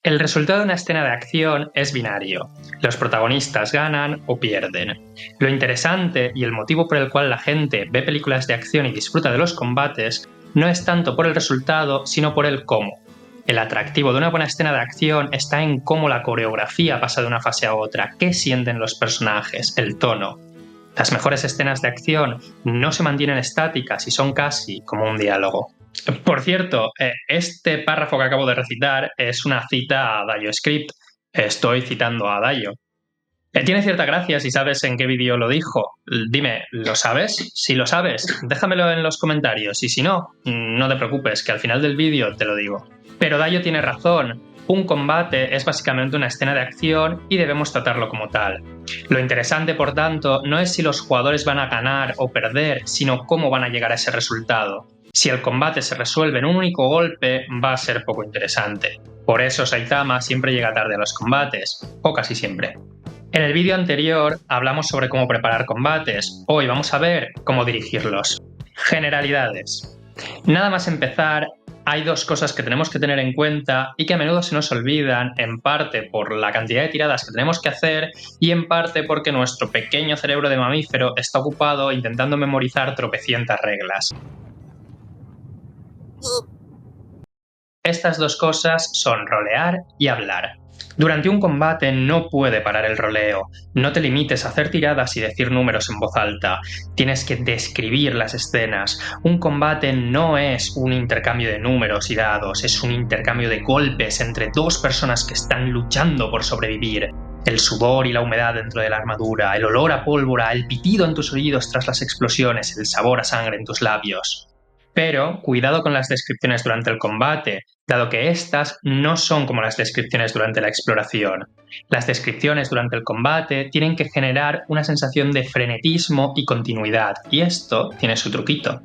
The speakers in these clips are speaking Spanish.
El resultado de una escena de acción es binario. Los protagonistas ganan o pierden. Lo interesante y el motivo por el cual la gente ve películas de acción y disfruta de los combates no es tanto por el resultado, sino por el cómo. El atractivo de una buena escena de acción está en cómo la coreografía pasa de una fase a otra, qué sienten los personajes, el tono. Las mejores escenas de acción no se mantienen estáticas y son casi como un diálogo. Por cierto, este párrafo que acabo de recitar es una cita a Dayo Script. Estoy citando a Dayo. Tiene cierta gracia si sabes en qué vídeo lo dijo. Dime, ¿lo sabes? Si lo sabes, déjamelo en los comentarios y si no, no te preocupes, que al final del vídeo te lo digo. Pero Dayo tiene razón. Un combate es básicamente una escena de acción y debemos tratarlo como tal. Lo interesante, por tanto, no es si los jugadores van a ganar o perder, sino cómo van a llegar a ese resultado. Si el combate se resuelve en un único golpe, va a ser poco interesante. Por eso Saitama siempre llega tarde a los combates, o casi siempre. En el vídeo anterior hablamos sobre cómo preparar combates, hoy vamos a ver cómo dirigirlos. Generalidades. Nada más empezar, hay dos cosas que tenemos que tener en cuenta y que a menudo se nos olvidan, en parte por la cantidad de tiradas que tenemos que hacer y en parte porque nuestro pequeño cerebro de mamífero está ocupado intentando memorizar tropecientas reglas. Estas dos cosas son rolear y hablar. Durante un combate no puede parar el roleo. No te limites a hacer tiradas y decir números en voz alta. Tienes que describir las escenas. Un combate no es un intercambio de números y dados, es un intercambio de golpes entre dos personas que están luchando por sobrevivir. El sudor y la humedad dentro de la armadura, el olor a pólvora, el pitido en tus oídos tras las explosiones, el sabor a sangre en tus labios. Pero cuidado con las descripciones durante el combate, dado que estas no son como las descripciones durante la exploración. Las descripciones durante el combate tienen que generar una sensación de frenetismo y continuidad, y esto tiene su truquito.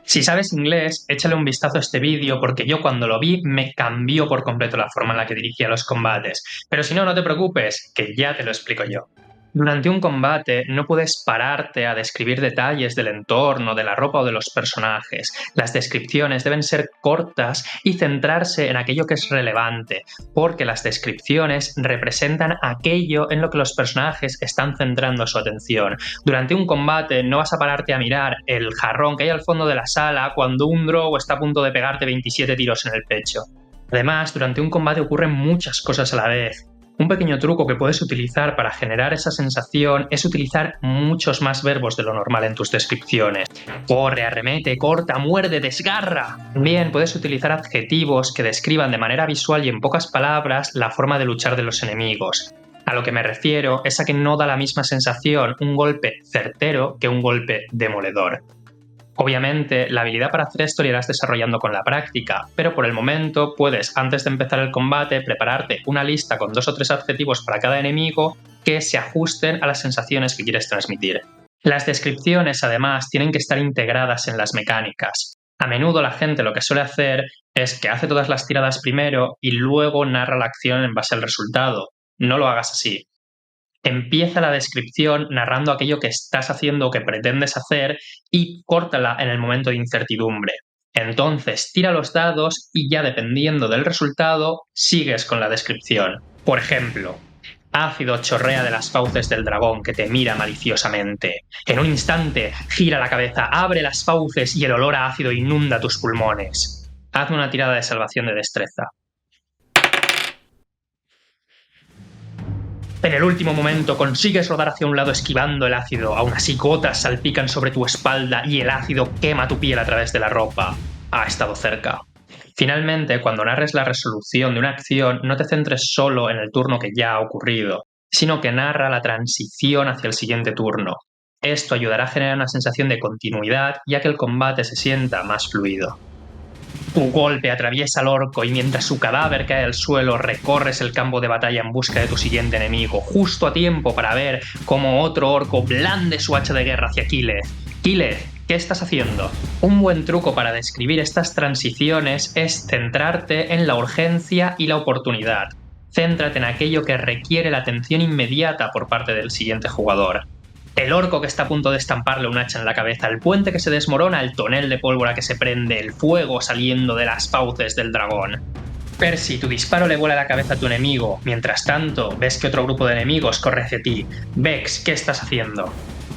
Si sabes inglés, échale un vistazo a este vídeo porque yo cuando lo vi me cambió por completo la forma en la que dirigía los combates, pero si no, no te preocupes, que ya te lo explico yo. Durante un combate no puedes pararte a describir detalles del entorno, de la ropa o de los personajes. Las descripciones deben ser cortas y centrarse en aquello que es relevante, porque las descripciones representan aquello en lo que los personajes están centrando su atención. Durante un combate no vas a pararte a mirar el jarrón que hay al fondo de la sala cuando un drow está a punto de pegarte 27 tiros en el pecho. Además, durante un combate ocurren muchas cosas a la vez. Un pequeño truco que puedes utilizar para generar esa sensación es utilizar muchos más verbos de lo normal en tus descripciones. Corre, arremete, corta, muerde, desgarra. También puedes utilizar adjetivos que describan de manera visual y en pocas palabras la forma de luchar de los enemigos. A lo que me refiero es a que no da la misma sensación un golpe certero que un golpe demoledor. Obviamente, la habilidad para hacer esto la irás desarrollando con la práctica, pero por el momento puedes, antes de empezar el combate, prepararte una lista con 2 o 3 adjetivos para cada enemigo que se ajusten a las sensaciones que quieres transmitir. Las descripciones, además, tienen que estar integradas en las mecánicas. A menudo la gente lo que suele hacer es que hace todas las tiradas primero y luego narra la acción en base al resultado. No lo hagas así. Empieza la descripción narrando aquello que estás haciendo o que pretendes hacer y córtala en el momento de incertidumbre. Entonces tira los dados y ya dependiendo del resultado sigues con la descripción. Por ejemplo, ácido chorrea de las fauces del dragón que te mira maliciosamente. En un instante gira la cabeza, abre las fauces y el olor a ácido inunda tus pulmones. Hazme una tirada de salvación de destreza. En el último momento consigues rodar hacia un lado esquivando el ácido, aún así gotas salpican sobre tu espalda y el ácido quema tu piel a través de la ropa. Ha estado cerca. Finalmente, cuando narres la resolución de una acción, no te centres solo en el turno que ya ha ocurrido, sino que narra la transición hacia el siguiente turno. Esto ayudará a generar una sensación de continuidad y a que el combate se sienta más fluido. Tu golpe atraviesa al orco y mientras su cadáver cae al suelo recorres el campo de batalla en busca de tu siguiente enemigo, justo a tiempo para ver cómo otro orco blande su hacha de guerra hacia Killeth. Killeth, ¿qué estás haciendo? Un buen truco para describir estas transiciones es centrarte en la urgencia y la oportunidad. Céntrate en aquello que requiere la atención inmediata por parte del siguiente jugador. El orco que está a punto de estamparle un hacha en la cabeza, el puente que se desmorona, el tonel de pólvora que se prende, el fuego saliendo de las fauces del dragón. Percy, tu disparo le vuela la cabeza a tu enemigo. Mientras tanto, ves que otro grupo de enemigos corre hacia ti. Vex, ¿qué estás haciendo?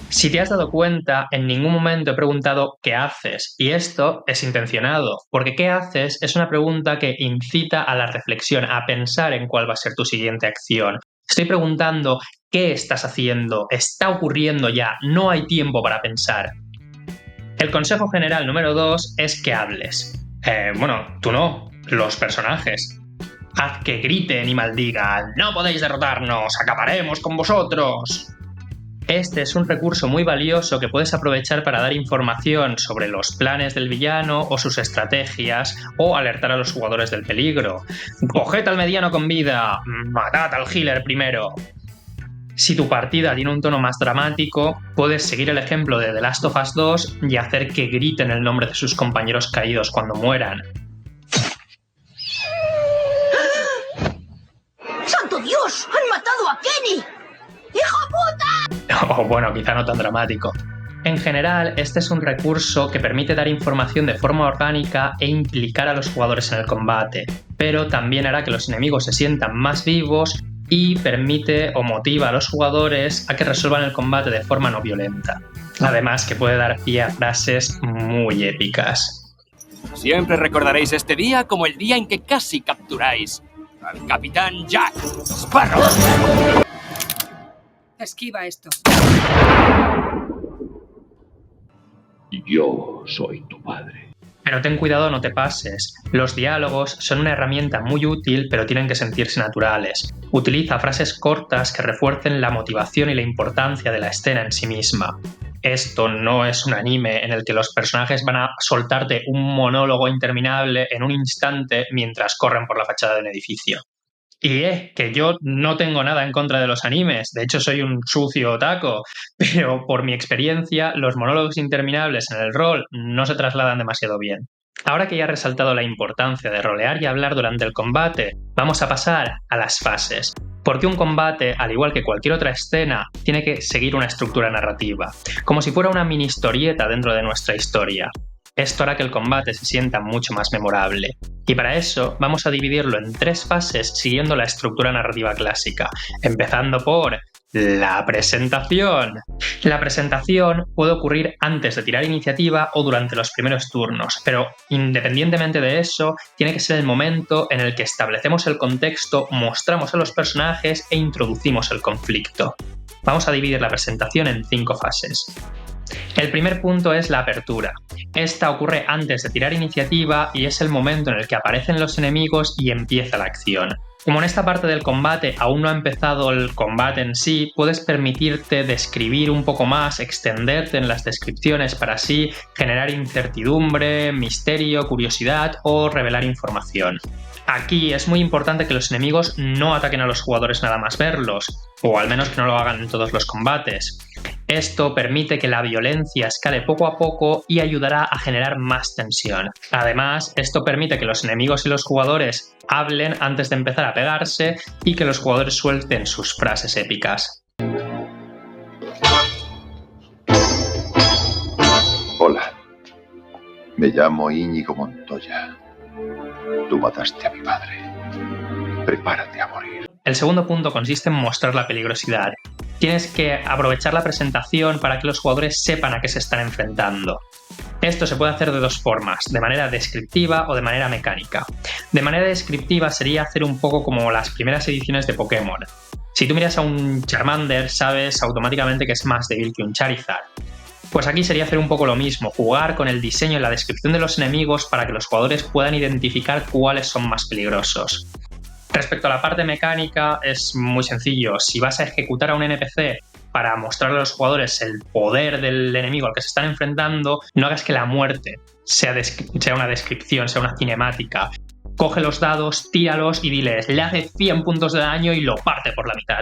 Si te has dado cuenta, en ningún momento he preguntado ¿qué haces? Y esto es intencionado, porque ¿qué haces? Es una pregunta que incita a la reflexión, a pensar en cuál va a ser tu siguiente acción. Estoy preguntando ¿qué estás haciendo? Está ocurriendo ya, no hay tiempo para pensar. El consejo general número 2 es que hables. Tú no, los personajes. Haz que griten y maldigan, ¡no podéis derrotarnos! ¡Acabaremos con vosotros! Este es un recurso muy valioso que puedes aprovechar para dar información sobre los planes del villano o sus estrategias o alertar a los jugadores del peligro. ¡Coged al mediano con vida! ¡Matad al healer primero! Si tu partida tiene un tono más dramático, puedes seguir el ejemplo de The Last of Us 2 y hacer que griten el nombre de sus compañeros caídos cuando mueran. ¡Santo Dios! ¡Han matado a Kenny! ¡Hijo puta! O bueno, quizá no tan dramático. En general, este es un recurso que permite dar información de forma orgánica e implicar a los jugadores en el combate, pero también hará que los enemigos se sientan más vivos y permite o motiva a los jugadores a que resuelvan el combate de forma no violenta. Además que puede dar pie a frases muy épicas. Siempre recordaréis este día como el día en que casi capturáis al Capitán Jack Sparrow. Esquiva esto. Yo soy tu padre. Pero ten cuidado, no te pases. Los diálogos son una herramienta muy útil, pero tienen que sentirse naturales. Utiliza frases cortas que refuercen la motivación y la importancia de la escena en sí misma. Esto no es un anime en el que los personajes van a soltarte un monólogo interminable en un instante mientras corren por la fachada de un edificio. Y que yo no tengo nada en contra de los animes, de hecho soy un sucio otaku, pero por mi experiencia los monólogos interminables en el rol no se trasladan demasiado bien. Ahora que ya he resaltado la importancia de rolear y hablar durante el combate, vamos a pasar a las fases. Porque un combate, al igual que cualquier otra escena, tiene que seguir una estructura narrativa, como si fuera una mini historieta dentro de nuestra historia. Esto hará que el combate se sienta mucho más memorable. Y para eso vamos a dividirlo en 3 fases siguiendo la estructura narrativa clásica, empezando por la presentación. La presentación puede ocurrir antes de tirar iniciativa o durante los primeros turnos, pero independientemente de eso, tiene que ser el momento en el que establecemos el contexto, mostramos a los personajes e introducimos el conflicto. Vamos a dividir la presentación en 5 fases. El primer punto es la apertura. Esta ocurre antes de tirar iniciativa y es el momento en el que aparecen los enemigos y empieza la acción. Como en esta parte del combate aún no ha empezado el combate en sí, puedes permitirte describir un poco más, extenderte en las descripciones para así generar incertidumbre, misterio, curiosidad o revelar información. Aquí es muy importante que los enemigos no ataquen a los jugadores nada más verlos, o al menos que no lo hagan en todos los combates. Esto permite que la violencia escale poco a poco y ayudará a generar más tensión. Además, esto permite que los enemigos y los jugadores hablen antes de empezar a pegarse y que los jugadores suelten sus frases épicas. Hola, me llamo Íñigo Montoya. Tú mataste a mi padre. Prepárate a morir. El segundo punto consiste en mostrar la peligrosidad. Tienes que aprovechar la presentación para que los jugadores sepan a qué se están enfrentando. Esto se puede hacer de 2 formas, de manera descriptiva o de manera mecánica. De manera descriptiva sería hacer un poco como las primeras ediciones de Pokémon. Si tú miras a un Charmander, sabes automáticamente que es más débil que un Charizard. Pues aquí sería hacer un poco lo mismo, jugar con el diseño y la descripción de los enemigos para que los jugadores puedan identificar cuáles son más peligrosos. Respecto a la parte mecánica es muy sencillo. Si vas a ejecutar a un NPC para mostrarle a los jugadores el poder del enemigo al que se están enfrentando, no hagas que la muerte sea una descripción, sea una cinemática. Coge los dados, tíralos y diles, le hace 100 puntos de daño y lo parte por la mitad.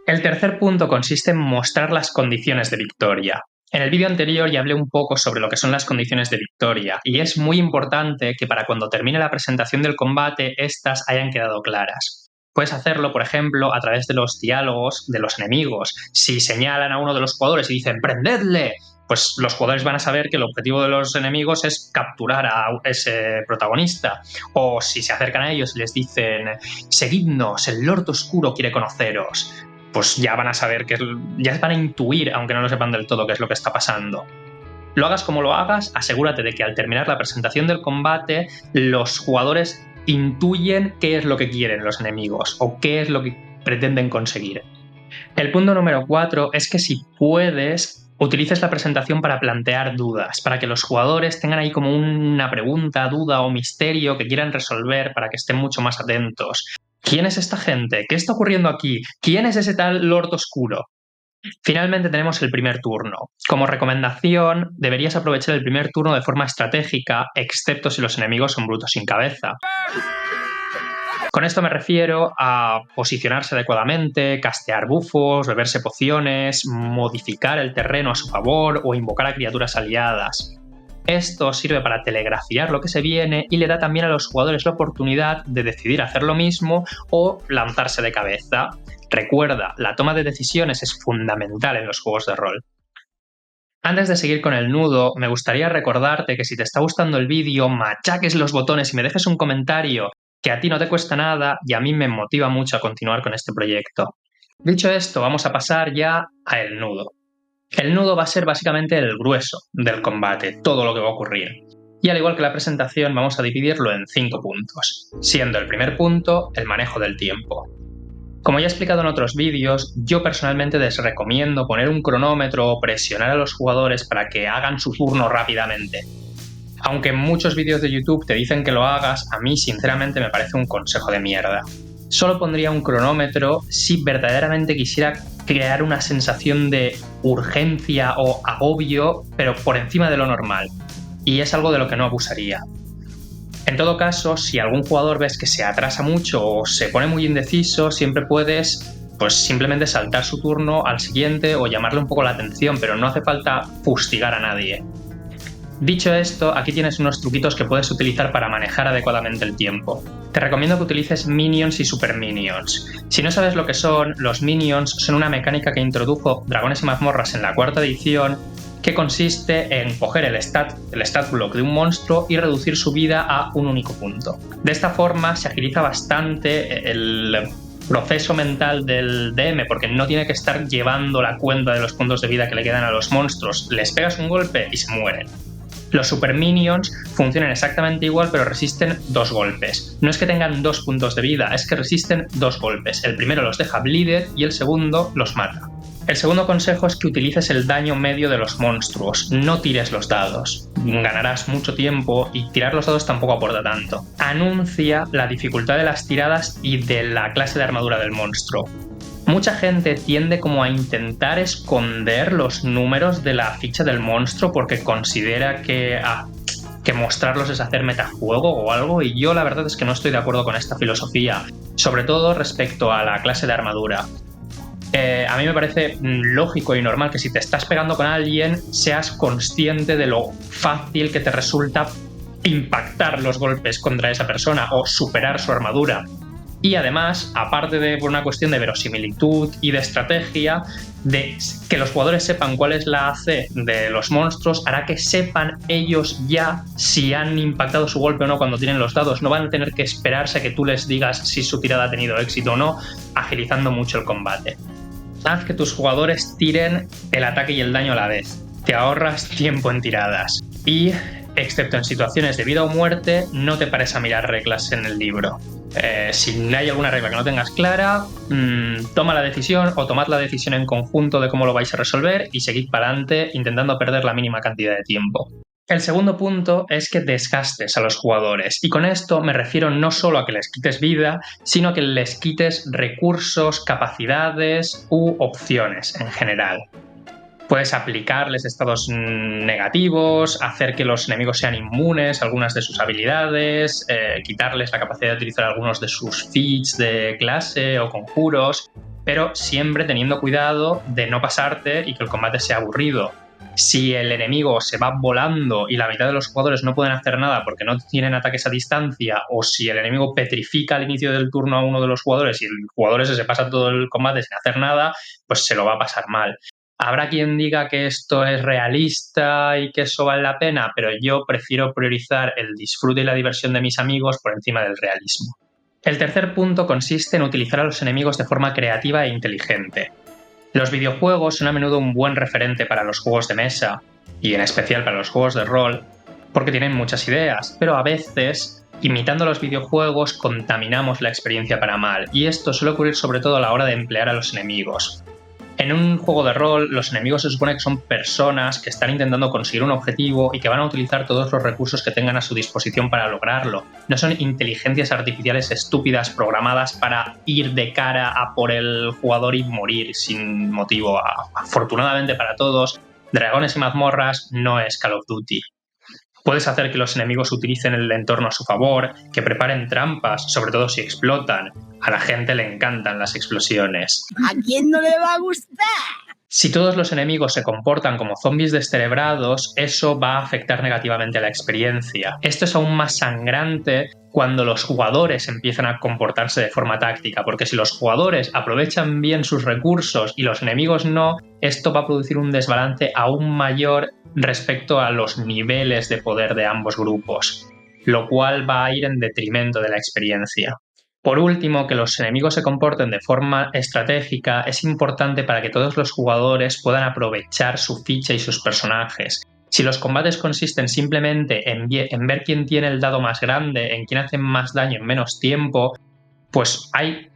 El tercer punto consiste en mostrar las condiciones de victoria. En el vídeo anterior ya hablé un poco sobre lo que son las condiciones de victoria y es muy importante que para cuando termine la presentación del combate estas hayan quedado claras. Puedes hacerlo, por ejemplo, a través de los diálogos de los enemigos. Si señalan a uno de los jugadores y dicen ¡prendedle!, pues los jugadores van a saber que el objetivo de los enemigos es capturar a ese protagonista. O si se acercan a ellos y les dicen seguidnos, el Lord Oscuro quiere conoceros, pues ya van a saber ya van a intuir, aunque no lo sepan del todo, qué es lo que está pasando. Lo hagas como lo hagas, asegúrate de que al terminar la presentación del combate, los jugadores intuyen qué es lo que quieren los enemigos o qué es lo que pretenden conseguir. El punto número 4 es que si puedes, utilices la presentación para plantear dudas, para que los jugadores tengan ahí como una pregunta, duda o misterio que quieran resolver para que estén mucho más atentos. ¿Quién es esta gente? ¿Qué está ocurriendo aquí? ¿Quién es ese tal Lord Oscuro? Finalmente tenemos el primer turno. Como recomendación, deberías aprovechar el primer turno de forma estratégica, excepto si los enemigos son brutos sin cabeza. Con esto me refiero a posicionarse adecuadamente, castear bufos, beberse pociones, modificar el terreno a su favor o invocar a criaturas aliadas. Esto sirve para telegrafiar lo que se viene y le da también a los jugadores la oportunidad de decidir hacer lo mismo o lanzarse de cabeza. Recuerda, la toma de decisiones es fundamental en los juegos de rol. Antes de seguir con el nudo, me gustaría recordarte que si te está gustando el vídeo, machaques los botones y me dejes un comentario, que a ti no te cuesta nada y a mí me motiva mucho a continuar con este proyecto. Dicho esto, vamos a pasar ya al nudo. El nudo va a ser básicamente el grueso del combate, todo lo que va a ocurrir. Y al igual que la presentación, vamos a dividirlo en 5 puntos, siendo el primer punto el manejo del tiempo. Como ya he explicado en otros vídeos, yo personalmente les recomiendo poner un cronómetro o presionar a los jugadores para que hagan su turno rápidamente. Aunque en muchos vídeos de YouTube te dicen que lo hagas, a mí sinceramente me parece un consejo de mierda. Solo pondría un cronómetro si verdaderamente quisiera crear una sensación de urgencia o agobio, pero por encima de lo normal. Y es algo de lo que no abusaría. En todo caso, si algún jugador ves que se atrasa mucho o se pone muy indeciso, siempre puedes simplemente saltar su turno al siguiente o llamarle un poco la atención, pero no hace falta fustigar a nadie. Dicho esto, aquí tienes unos truquitos que puedes utilizar para manejar adecuadamente el tiempo. Te recomiendo que utilices Minions y Super Minions. Si no sabes lo que son, los Minions son una mecánica que introdujo Dragones y Mazmorras en la 4ª edición, que consiste en coger el stat block de un monstruo y reducir su vida a un único punto. De esta forma se agiliza bastante el proceso mental del DM, porque no tiene que estar llevando la cuenta de los puntos de vida que le quedan a los monstruos. Les pegas un golpe y se mueren. Los Super Minions funcionan exactamente igual, pero resisten 2 golpes. No es que tengan 2 puntos de vida, es que resisten 2 golpes. El primero los deja bleeded y el segundo los mata. El segundo consejo es que utilices el daño medio de los monstruos, no tires los dados. Ganarás mucho tiempo y tirar los dados tampoco aporta tanto. Anuncia la dificultad de las tiradas y de la clase de armadura del monstruo. Mucha gente tiende como a intentar esconder los números de la ficha del monstruo porque considera que mostrarlos es hacer metajuego o algo, y yo la verdad es que no estoy de acuerdo con esta filosofía, sobre todo respecto a la clase de armadura. A mí me parece lógico y normal que si te estás pegando con alguien seas consciente de lo fácil que te resulta impactar los golpes contra esa persona o superar su armadura. Y además, aparte de por una cuestión de verosimilitud y de estrategia, de que los jugadores sepan cuál es la AC de los monstruos, hará que sepan ellos ya si han impactado su golpe o no cuando tienen los dados. No van a tener que esperarse a que tú les digas si su tirada ha tenido éxito o no, agilizando mucho el combate. Haz que tus jugadores tiren el ataque y el daño a la vez. Te ahorras tiempo en tiradas. Y, excepto en situaciones de vida o muerte, no te pares a mirar reglas en el libro. Si hay alguna regla que no tengas clara, toma la decisión o tomad la decisión en conjunto de cómo lo vais a resolver y seguid para adelante intentando perder la mínima cantidad de tiempo. El segundo punto es que desgastes a los jugadores, y con esto me refiero no solo a que les quites vida, sino a que les quites recursos, capacidades u opciones en general. Puedes aplicarles estados negativos, hacer que los enemigos sean inmunes a algunas de sus habilidades, quitarles la capacidad de utilizar algunos de sus feats de clase o conjuros, pero siempre teniendo cuidado de no pasarte y que el combate sea aburrido. Si el enemigo se va volando y la mitad de los jugadores no pueden hacer nada porque no tienen ataques a distancia, o si el enemigo petrifica al inicio del turno a uno de los jugadores y el jugador ese se pasa todo el combate sin hacer nada, pues se lo va a pasar mal. Habrá quien diga que esto es realista y que eso vale la pena, pero yo prefiero priorizar el disfrute y la diversión de mis amigos por encima del realismo. El tercer punto consiste en utilizar a los enemigos de forma creativa e inteligente. Los videojuegos son a menudo un buen referente para los juegos de mesa, y en especial para los juegos de rol, porque tienen muchas ideas, pero a veces, imitando los videojuegos, contaminamos la experiencia para mal, y esto suele ocurrir sobre todo a la hora de emplear a los enemigos. En un juego de rol, los enemigos se supone que son personas que están intentando conseguir un objetivo y que van a utilizar todos los recursos que tengan a su disposición para lograrlo. No son inteligencias artificiales estúpidas programadas para ir de cara a por el jugador y morir sin motivo. Afortunadamente para todos, Dragones y mazmorras no es Call of Duty. Puedes hacer que los enemigos utilicen el entorno a su favor, que preparen trampas, sobre todo si explotan. A la gente le encantan las explosiones. ¿A quién no le va a gustar? Si todos los enemigos se comportan como zombies descerebrados, eso va a afectar negativamente a la experiencia. Esto es aún más sangrante cuando los jugadores empiezan a comportarse de forma táctica, porque si los jugadores aprovechan bien sus recursos y los enemigos no, esto va a producir un desbalance aún mayor respecto a los niveles de poder de ambos grupos, lo cual va a ir en detrimento de la experiencia. Por último, que los enemigos se comporten de forma estratégica es importante para que todos los jugadores puedan aprovechar su ficha y sus personajes. Si los combates consisten simplemente en ver quién tiene el dado más grande, en quién hace más daño en menos tiempo, pues hay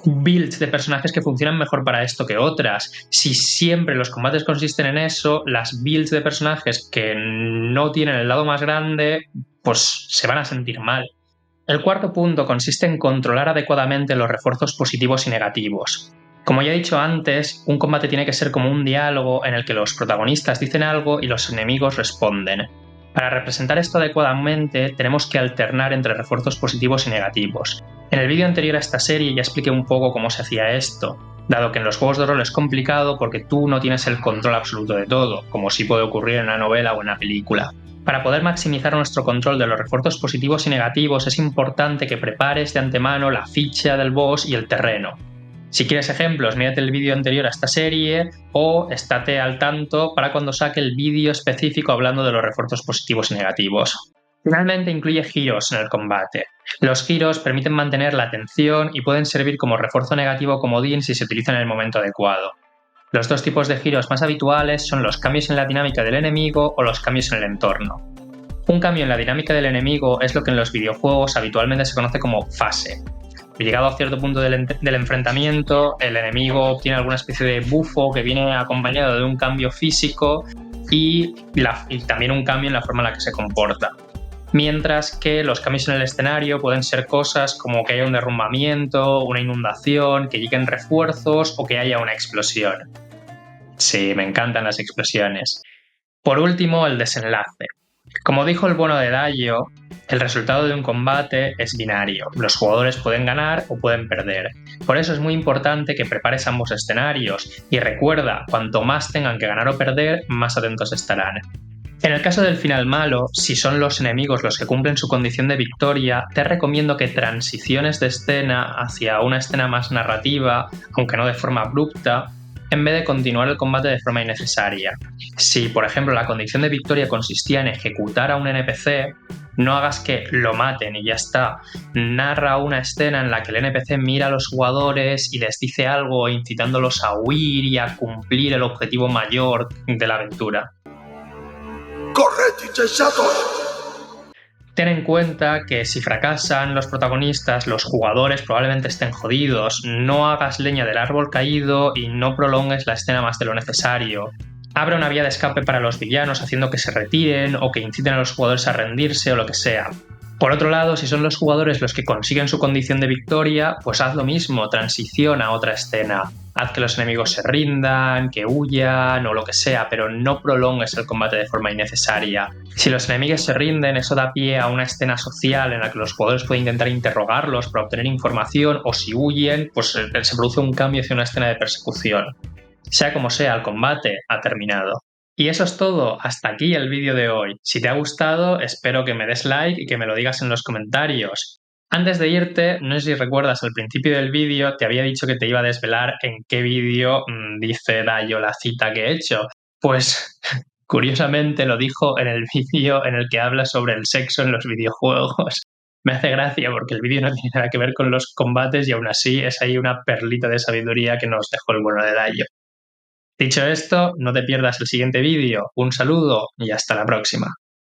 builds de personajes que funcionan mejor para esto que otras. Si siempre los combates consisten en eso, las builds de personajes que no tienen el dado más grande, pues se van a sentir mal. El cuarto punto consiste en controlar adecuadamente los refuerzos positivos y negativos. Como ya he dicho antes, un combate tiene que ser como un diálogo en el que los protagonistas dicen algo y los enemigos responden. Para representar esto adecuadamente, tenemos que alternar entre refuerzos positivos y negativos. En el vídeo anterior a esta serie ya expliqué un poco cómo se hacía esto, dado que en los juegos de rol es complicado porque tú no tienes el control absoluto de todo, como sí puede ocurrir en una novela o en una película. Para poder maximizar nuestro control de los refuerzos positivos y negativos es importante que prepares de antemano la ficha del boss y el terreno. Si quieres ejemplos, mírate el vídeo anterior a esta serie o estate al tanto para cuando saque el vídeo específico hablando de los refuerzos positivos y negativos. Finalmente incluye giros en el combate. Los giros permiten mantener la atención y pueden servir como refuerzo negativo comodín si se utilizan en el momento adecuado. Los dos tipos de giros más habituales son los cambios en la dinámica del enemigo o los cambios en el entorno. Un cambio en la dinámica del enemigo es lo que en los videojuegos habitualmente se conoce como fase. Llegado a cierto punto del enfrentamiento, el enemigo obtiene alguna especie de bufo que viene acompañado de un cambio físico y también un cambio en la forma en la que se comporta. Mientras que los cambios en el escenario pueden ser cosas como que haya un derrumbamiento, una inundación, que lleguen refuerzos o que haya una explosión. Sí, me encantan las explosiones. Por último, el desenlace. Como dijo el bueno de Dayo, el resultado de un combate es binario. Los jugadores pueden ganar o pueden perder. Por eso es muy importante que prepares ambos escenarios y recuerda, cuanto más tengan que ganar o perder, más atentos estarán. En el caso del final malo, si son los enemigos los que cumplen su condición de victoria, te recomiendo que transiciones de escena hacia una escena más narrativa, aunque no de forma abrupta, en vez de continuar el combate de forma innecesaria. Si, por ejemplo, la condición de victoria consistía en ejecutar a un NPC, no hagas que lo maten y ya está. Narra una escena en la que el NPC mira a los jugadores y les dice algo incitándolos a huir y a cumplir el objetivo mayor de la aventura. ¡Corred, insensatos! Ten en cuenta que si fracasan los protagonistas, los jugadores probablemente estén jodidos. No hagas leña del árbol caído y no prolongues la escena más de lo necesario. Abre una vía de escape para los villanos haciendo que se retiren o que inciten a los jugadores a rendirse o lo que sea. Por otro lado, si son los jugadores los que consiguen su condición de victoria, pues haz lo mismo, transiciona a otra escena. Haz que los enemigos se rindan, que huyan o lo que sea, pero no prolongues el combate de forma innecesaria. Si los enemigos se rinden, eso da pie a una escena social en la que los jugadores pueden intentar interrogarlos para obtener información, o si huyen, pues se produce un cambio hacia una escena de persecución. Sea como sea, el combate ha terminado. Y eso es todo, hasta aquí el vídeo de hoy. Si te ha gustado, espero que me des like y que me lo digas en los comentarios. Antes de irte, no sé si recuerdas al principio del vídeo, te había dicho que te iba a desvelar en qué vídeo dice Dayo la cita que he hecho. Pues curiosamente lo dijo en el vídeo en el que habla sobre el sexo en los videojuegos. Me hace gracia porque el vídeo no tiene nada que ver con los combates y aún así es ahí una perlita de sabiduría que nos dejó el bueno de Dayo. Dicho esto, no te pierdas el siguiente vídeo. Un saludo y hasta la próxima.